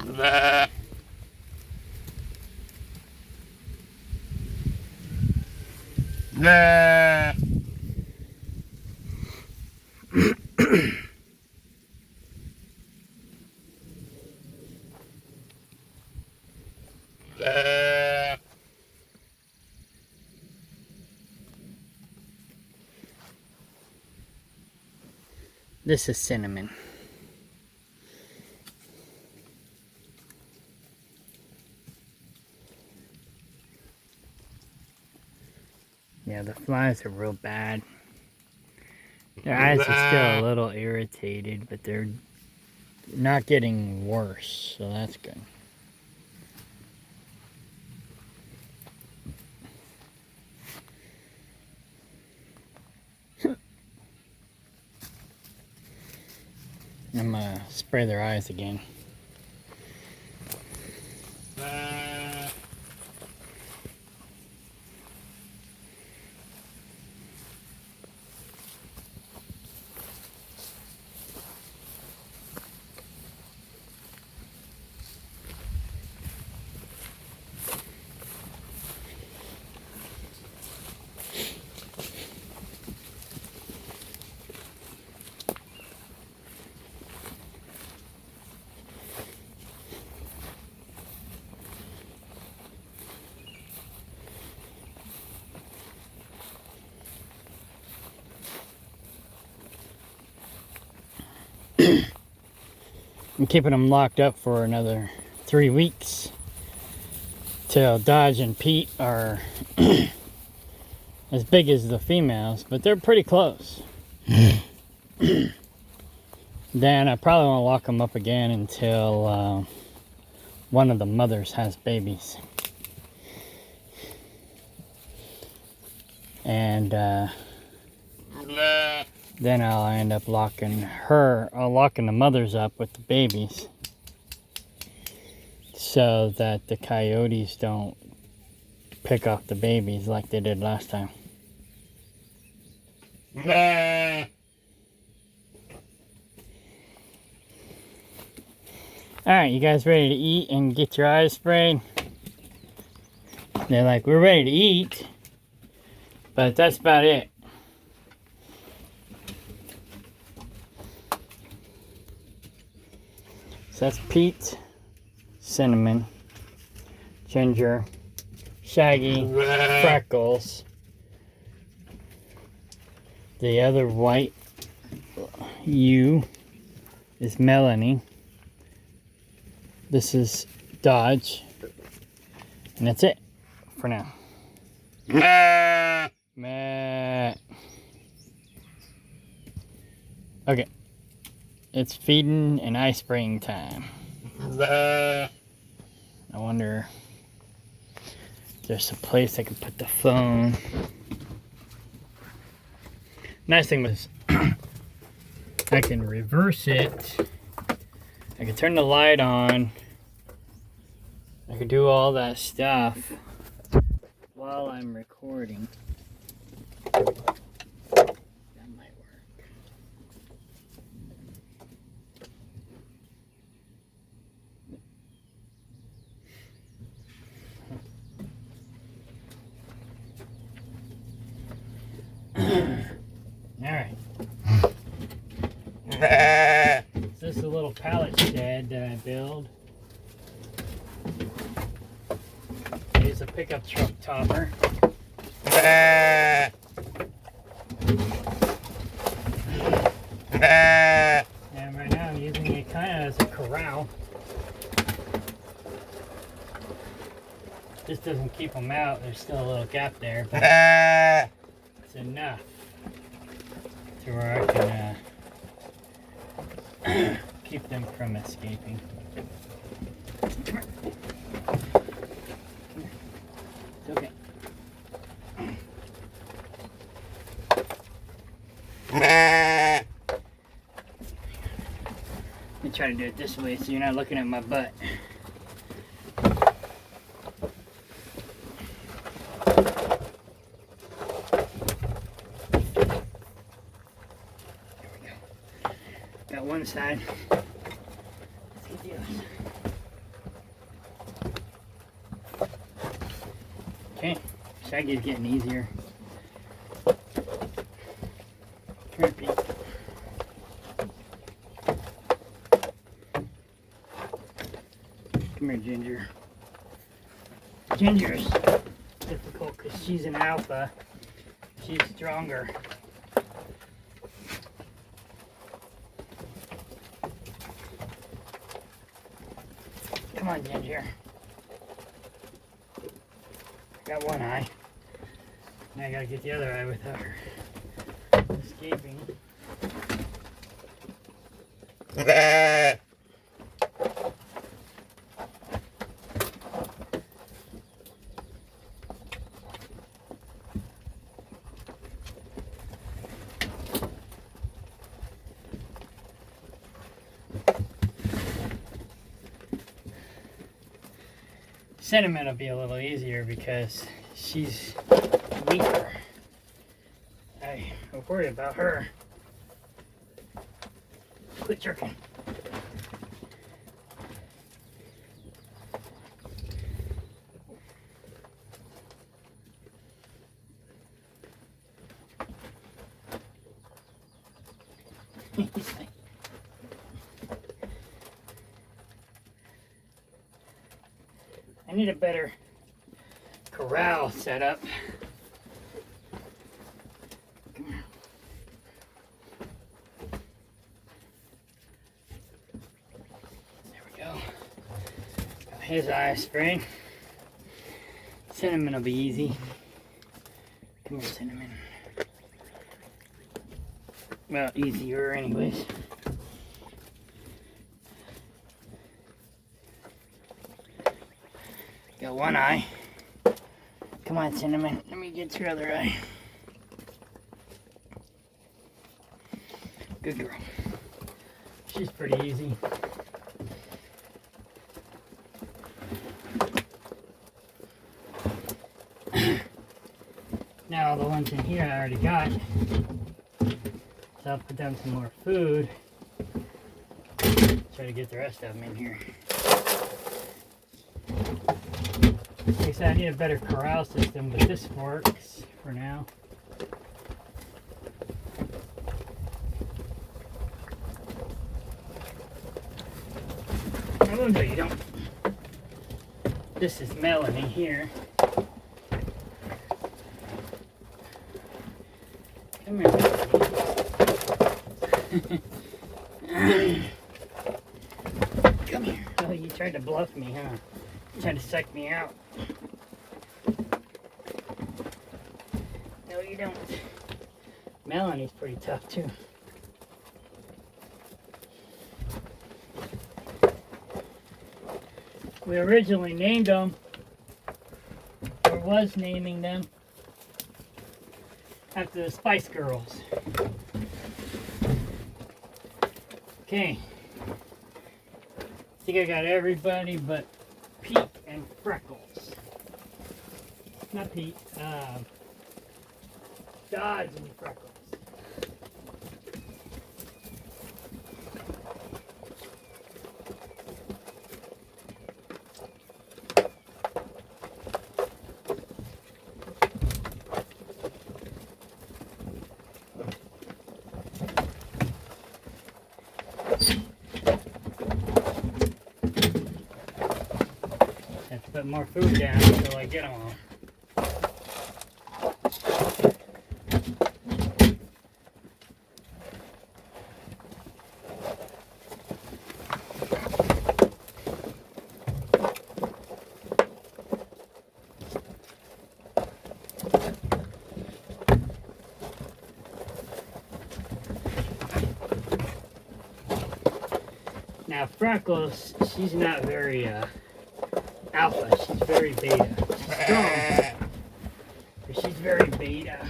Bleh. Bleh. Bleh. This is Cinnamon. Yeah, the flies are real bad. Their eyes are still a little irritated, but they're not getting worse, so that's good. I'm gonna spray their eyes again. I'm keeping them locked up for another 3 weeks till Dodge and Pete are as big as the females, but they're pretty close. Then I probably won't lock them up again until one of the mothers has babies. And then I'll end up locking the mothers up with the babies so that the coyotes don't pick off the babies like they did last time. Alright, you guys ready to eat and get your eyes sprayed? They're like, we're ready to eat, but that's about it. So that's Pete, Cinnamon, Ginger, Shaggy, Freckles. The other white ewe is Melanie. This is Dodge. And that's it for now. Meh. Okay. It's feeding and eye spraying time. I wonder if there's a place I can put the phone. Nice thing was I can reverse it. I can turn the light on. I can do all that stuff while I'm recording. That might work. Alright. This is a little pallet shed that I build. Here's a pickup truck topper. And right now I'm using it kind of as a corral. This doesn't keep them out. There's still a little gap there, but it's enough to where I can keep them from escaping. Come here. It's okay. Let me try to do it this way so you're not looking at my butt. Got one side. Let's get the other side. Okay, Shaggy's getting easier. Repeat. Come here, Ginger. Ginger's difficult because she's an alpha. She's stronger. Come on, Ginger. Got one eye. Now I gotta get the other eye without her escaping. Cinnamon will be a little easier because she's weaker. I'm worried about her. Quit jerking. I need a better corral set up. Come here. There we go. Got his eye spring. Cinnamon will be easy. Come here, Cinnamon. Well, easier anyways. Got one eye. Come on, Cinnamon. Let me get your other eye. Good girl. She's pretty easy. Now the ones in here I already got. So I'll put down some more food. Try to get the rest of them in here. Like I said, I need a better corral system, but this works for now. Oh no, you don't. This is Melanie here. Come here, Melanie. Come here. Oh, you tried to bluff me, huh? You tried to psych me out. No, you don't. Melanie's pretty tough, too. We originally named them, or was naming them, after the Spice Girls. Okay. I think I got everybody but Pete and Freckles. Not Pete, Dodge and Freckles. Have to put more food down until I get them all. Now Freckles, she's not very alpha, she's very beta. She's strong, but she's very beta.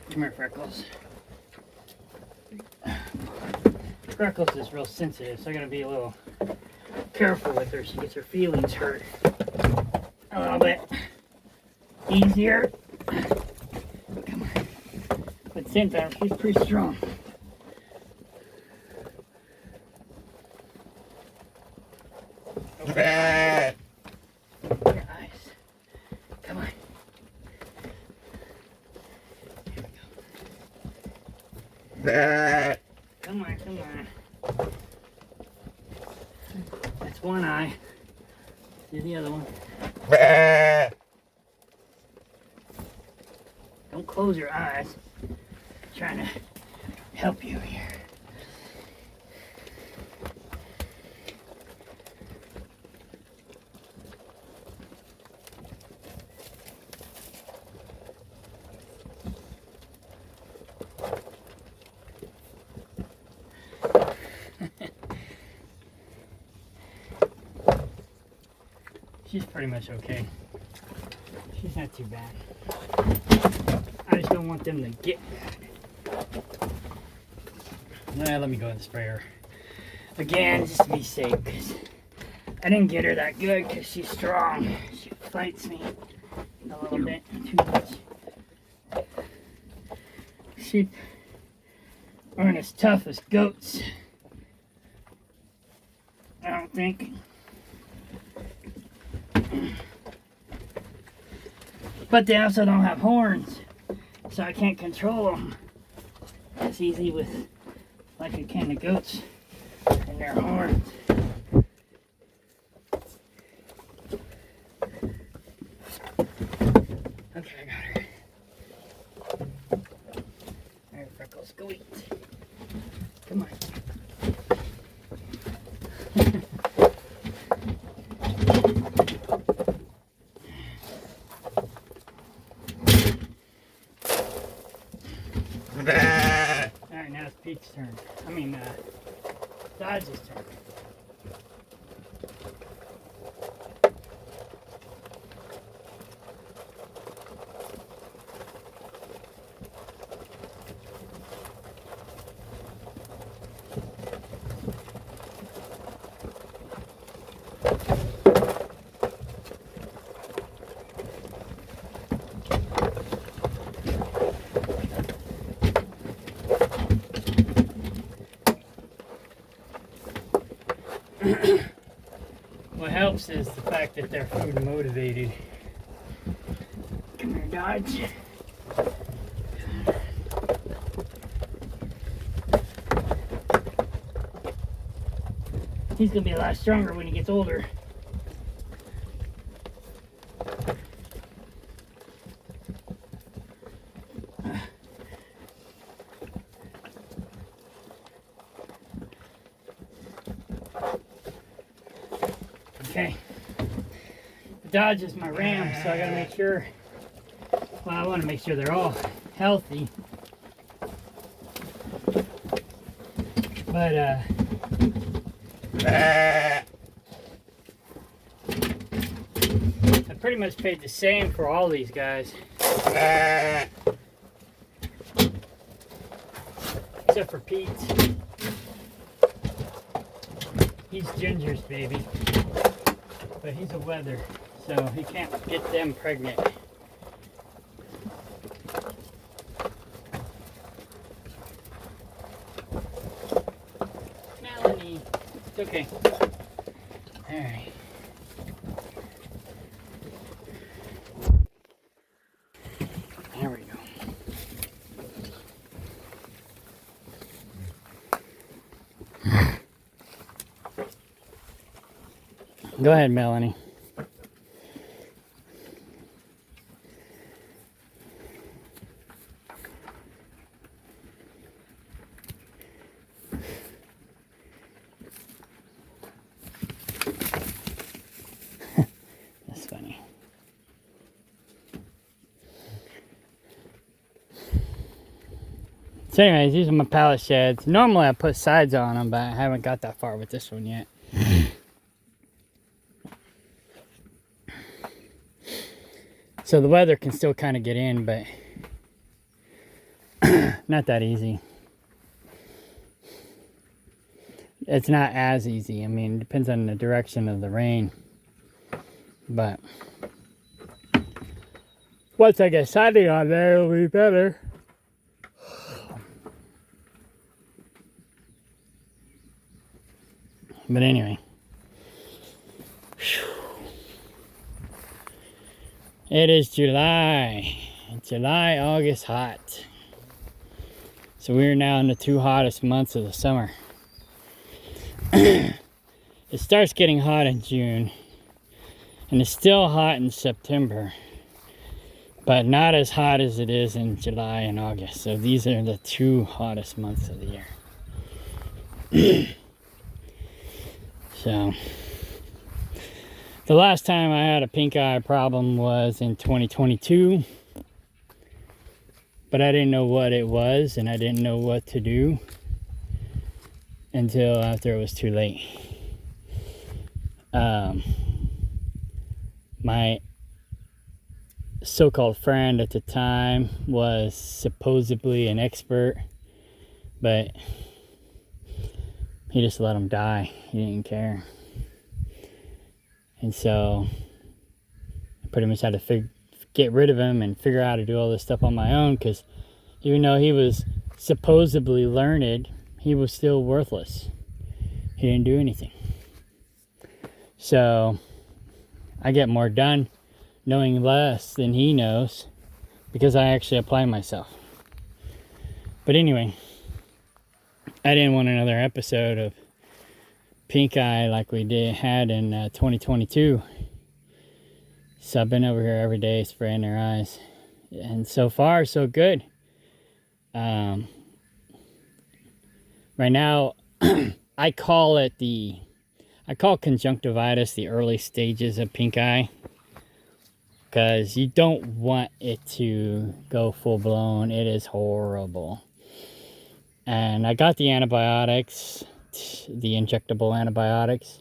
Come here, Freckles. Freckles is real sensitive, so I gotta be a little careful with her. She gets her feelings hurt a little bit easier. Come on. But at the same time, she's pretty strong. Come on, come on. That's one eye. Do the other one. Don't close your eyes. I'm trying to help you here. She's pretty much okay. She's not too bad. I just don't want them to get bad. Let me go and spray her again, just to be safe, because I didn't get her that good because she's strong. She fights me a little bit too much. Sheep aren't as tough as goats, I don't think. But they also don't have horns, so I can't control them as easy with like I can the goats and their horns. Okay, I got her. Alright, Freckles, go eat. Come on. Alright, now it's Pete's turn. I mean, Dodge's turn. What helps is the fact that they're food motivated. Come here, Dodge. He's gonna be a lot stronger when he gets older. Okay, Dodge is my ram, so I gotta make sure, well, I want to make sure they're all healthy. But, I pretty much paid the same for all these guys. Except for Pete. He's Ginger's baby. But he's a wether, so he can't get them pregnant. Melanie, it's okay. Alright. There we go. Go ahead, Melanie. That's funny. So anyways, these are my pallet sheds. Normally I put sides on them, but I haven't got that far with this one yet. So the weather can still kind of get in, but not that easy. It's not as easy. I mean, it depends on the direction of the rain. But once I get siding on there, it'll be better. But anyway. It is July. July, August, hot. So we're now in the 2 hottest months of the summer. It starts getting hot in June, and it's still hot in September, but not as hot as it is in July and August. So these are the 2 hottest months of the year. So the last time I had a pink eye problem was in 2022, but I didn't know what it was and I didn't know what to do until after it was too late. My so-called friend at the time was supposedly an expert, but he just let him die. He didn't care. And so I pretty much had to get rid of him and figure out how to do all this stuff on my own, because even though he was supposedly learned, he was still worthless. He didn't do anything. So I get more done knowing less than he knows because I actually apply myself. But anyway, I didn't want another episode of pink eye like we had in 2022. So I've been over here every day spraying their eyes, and so far so good. Right now I call conjunctivitis the early stages of pink eye, because you don't want it to go full blown. It is horrible. And I got the antibiotics, the injectable antibiotics,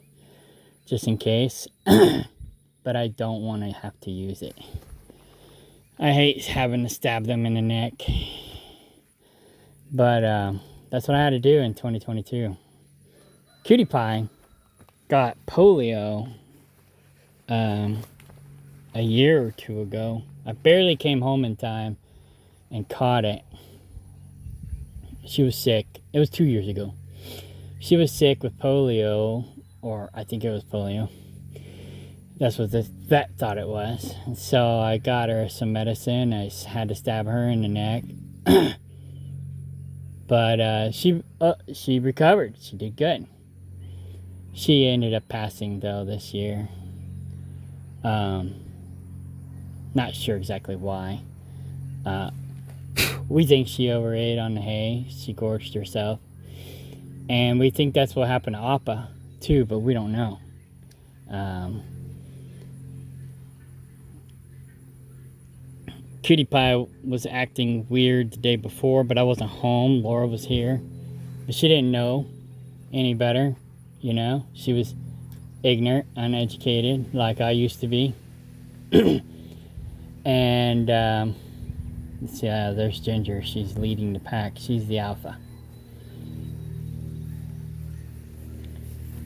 just in case. But I don't want to have to use it. I hate having to stab them in the neck. But that's what I had to do in 2022. Cutie Pie got polio a year or 2 ago. I barely came home in time and caught it. She was sick. It was 2 years ago. She was sick with polio, or I think it was polio. That's what the vet thought it was. And so I got her some medicine. I had to stab her in the neck. But she recovered. She did good. She ended up passing though this year. Not sure exactly why. We think she overate on the hay. She gorged herself. And we think that's what happened to Appa too, but we don't know. Cutie Pie was acting weird the day before, but I wasn't home. Laura was here. But she didn't know any better, you know. She was ignorant, uneducated, like I used to be. And let's see, there's Ginger. She's leading the pack. She's the alpha.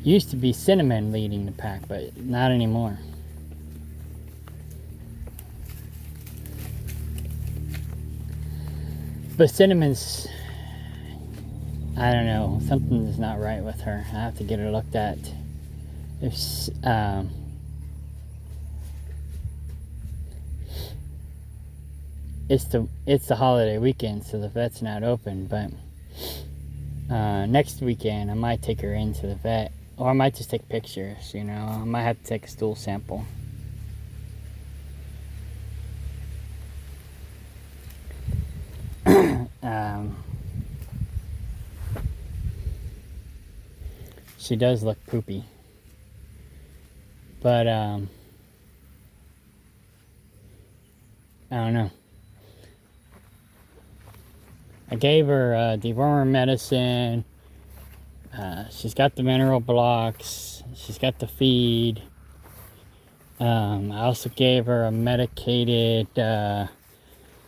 Used to be Cinnamon leading the pack, but not anymore. But Cinnamon's, I don't know, something is not right with her. I have to get her looked at. It's the holiday weekend, so the vet's not open, but next weekend I might take her into the vet, or I might just take pictures, you know. I might have to take a stool sample. She does look poopy, but I don't know. I gave her dewormer medicine. She's got the mineral blocks. She's got the feed. I also gave her a medicated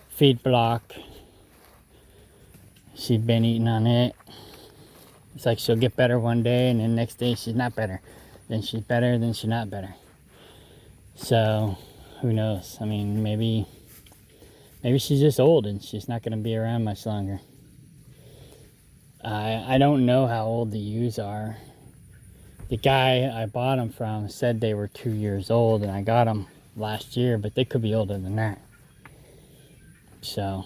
feed block. She's been eating on it. It's like she'll get better one day, and then next day she's not better. Then she's better, then she's not better. So, who knows? I mean, maybe she's just old and she's not going to be around much longer. I don't know how old the ewes are. The guy I bought them from said they were 2 years old, and I got them last year, but they could be older than that. So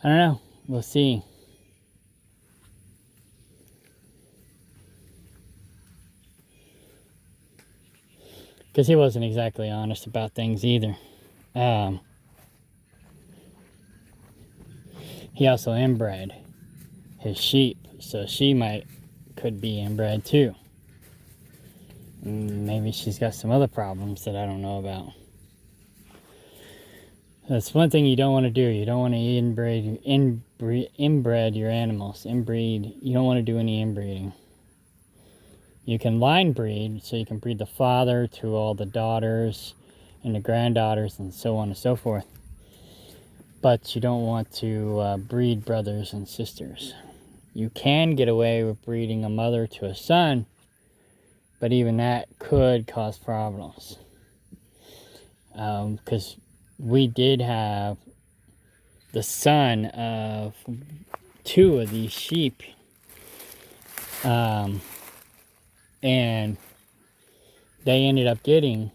I don't know. We'll see. Because he wasn't exactly honest about things either. He also inbred his sheep, so she could be inbred too. Maybe she's got some other problems that I don't know about. That's one thing you don't want to do. You don't want to inbred your animals. Inbreed. You don't want to do any inbreeding. You can line breed, so you can breed the father to all the daughters and the granddaughters and so on and so forth. But you don't want to breed brothers and sisters. You can get away with breeding a mother to a son, but even that could cause problems. Because we did have the son of 2 of these sheep. And they ended up getting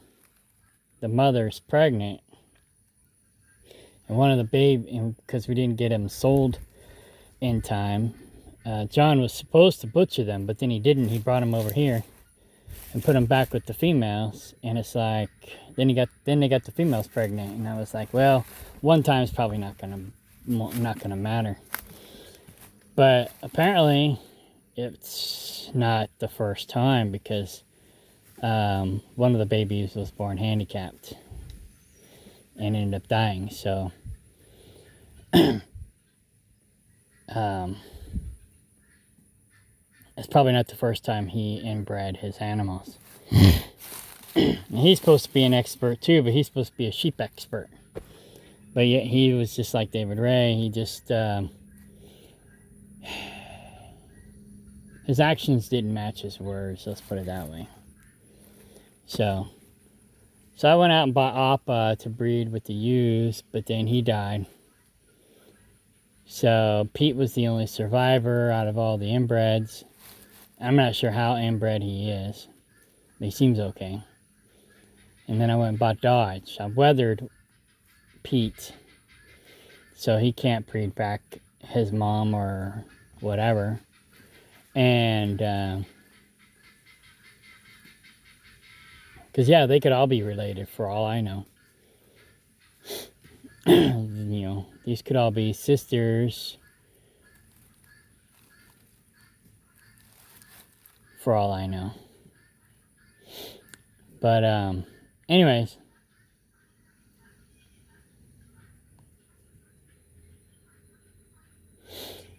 the mothers pregnant. And one of the babies, because we didn't get them sold in time, John was supposed to butcher them, but then he didn't. He brought them over here and put them back with the females. And it's like, then they got the females pregnant. And I was like, well, one time's probably not gonna matter. But apparently, it's not the first time, because one of the babies was born handicapped and ended up dying. So it's probably not the first time he inbred his animals. And he's supposed to be an expert too, but he's supposed to be a sheep expert. But yet he was just like David Ray. He just his actions didn't match his words. Let's put it that way. So I went out and bought Appa to breed with the ewes, but then he died. So Pete was the only survivor out of all the inbreds. I'm not sure how inbred he is, but he seems okay. And then I went and bought Dodge. I weathered Pete, so he can't breed back his mom or whatever. And because yeah, they could all be related for all I know. You know, these could all be sisters for all I know. But anyways,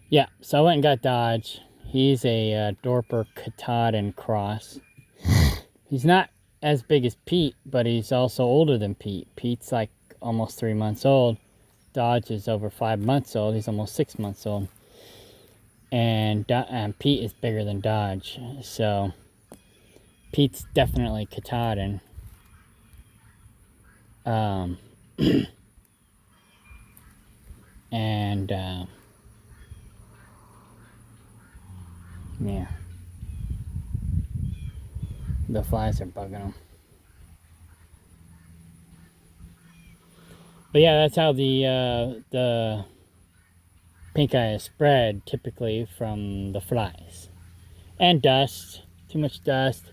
yeah, so I went and got Dodge. He's a Dorper Katahdin cross. He's not as big as Pete, but he's also older than Pete. Pete's like almost 3 months old. Dodge is over 5 months old. He's almost 6 months old. And Pete is bigger than Dodge. So Pete's definitely Katahdin. And yeah, the flies are bugging them. But yeah, that's how the pink eye is spread, typically from the flies and dust. Too much dust,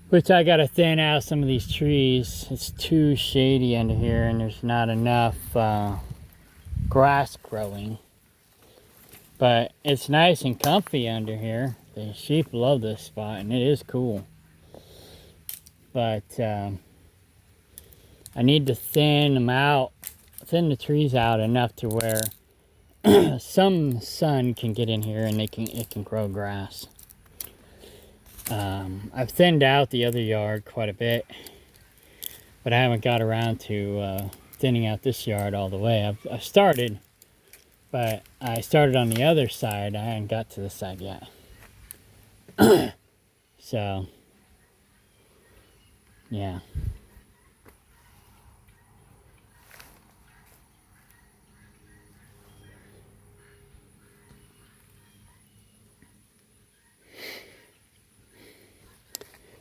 which I gotta thin out some of these trees. It's too shady under here, and there's not enough grass growing. But it's nice and comfy under here. The sheep love this spot, and it is cool. But I need to thin them out, thin the trees out enough to where some sun can get in here and it can grow grass. I've thinned out the other yard quite a bit, but I haven't got around to thinning out this yard all the way. I've started, but I started on the other side. I haven't got to this side yet. So, yeah.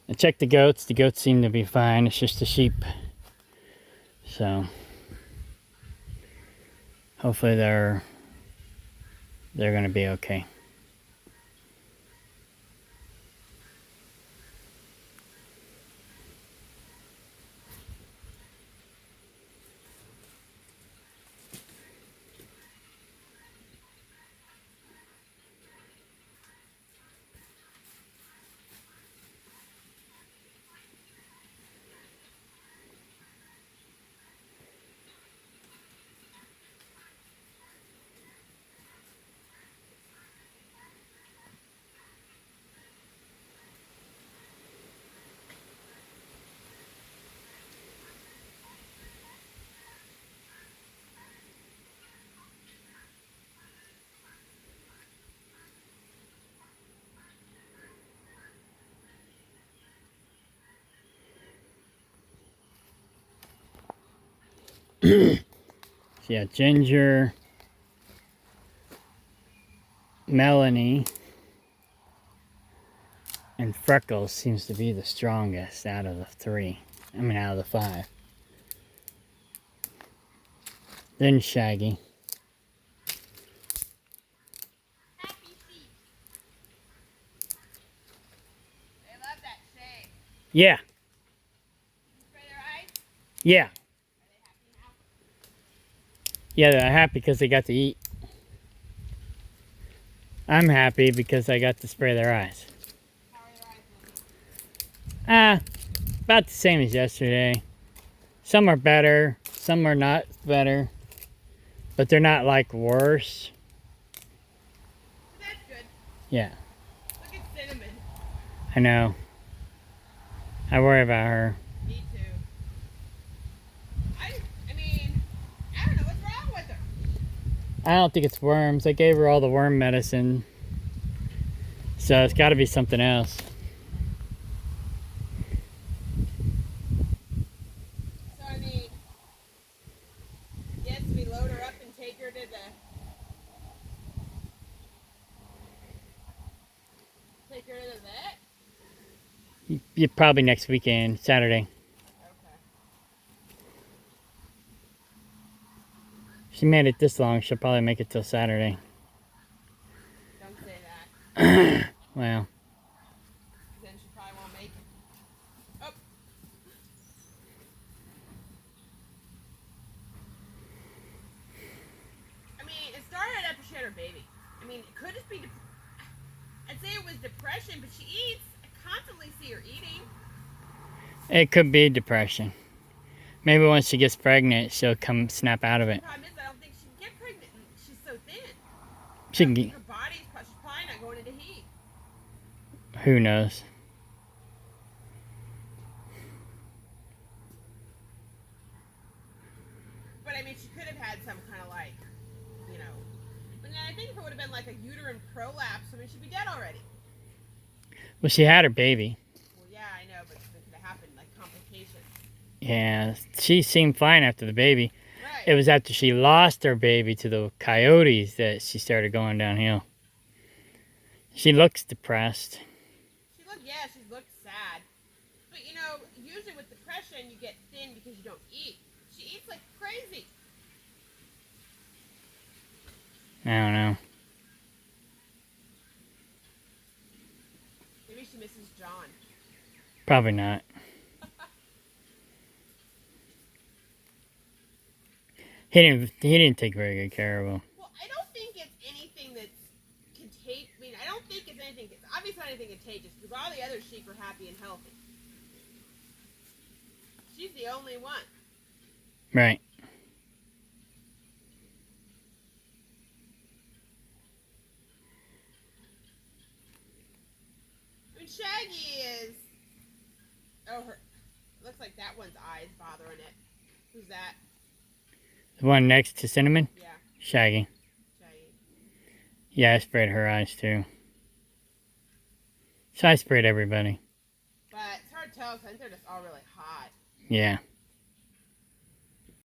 I checked the goats. The goats seem to be fine. It's just the sheep. So Hopefully they're gonna be okay. So yeah, Ginger, Melanie, and Freckles seems to be the strongest out of the 3. I mean, out of the 5. Then Shaggy. Happy feet. They love that shade. Yeah. Spray their eyes. Yeah. Are they happy now? Yeah, they're happy because they got to eat. I'm happy because I got to spray their eyes. How are their eyes looking? About the same as yesterday. Some are better, some are not better. But they're not like worse. That's good. Yeah, Look at Cinnamon. I know. I worry about her. Me too. I mean, I don't know what's wrong with her. I don't think it's worms. I gave her all the worm medicine. So it's got to be something else. So I mean, yes, we load her up and take her to the vet. You probably next weekend, Saturday. Okay. She made it this long. She'll probably make it till Saturday. Don't say that. Well, Then she probably won't make it. Oh. I mean, it started after she had her baby. I mean, it could just be. I'd say it was depression, but she eats. I constantly see her eating. it could be depression. Maybe once she gets pregnant, she'll come snap out of The it. problem is, I don't think she can get pregnant. She's so thin. She can get, Her body's she's probably not going into heat. who knows? But I mean, she could have had some kind of like, you know. But I think if it would have been like a uterine prolapse, I mean, she'd be dead already. Well, she had her baby. Well, yeah, I know, but it could have happened like complications. Yeah, she seemed fine after the baby. Right. It was after she lost her baby to the coyotes that she started going downhill. She looks depressed. She looks sad. But you know, usually with depression, you get thin because you don't eat. She eats like crazy. I don't know. Maybe she misses John. Probably not. He didn't take very good care of him. Well, I don't think it's anything that's contagious. I mean, I don't think it's anything. It's obviously not anything contagious because all the other sheep are happy and healthy. She's the only one. Right. I mean, Shaggy is. Oh, her. Looks like that one's eyes bothering it. Who's that? The one next to Cinnamon? Yeah, Shaggy. Shaggy. Yeah, I sprayed her eyes too. So I sprayed everybody. But it's hard to tell because I think they're just all really hot. Yeah.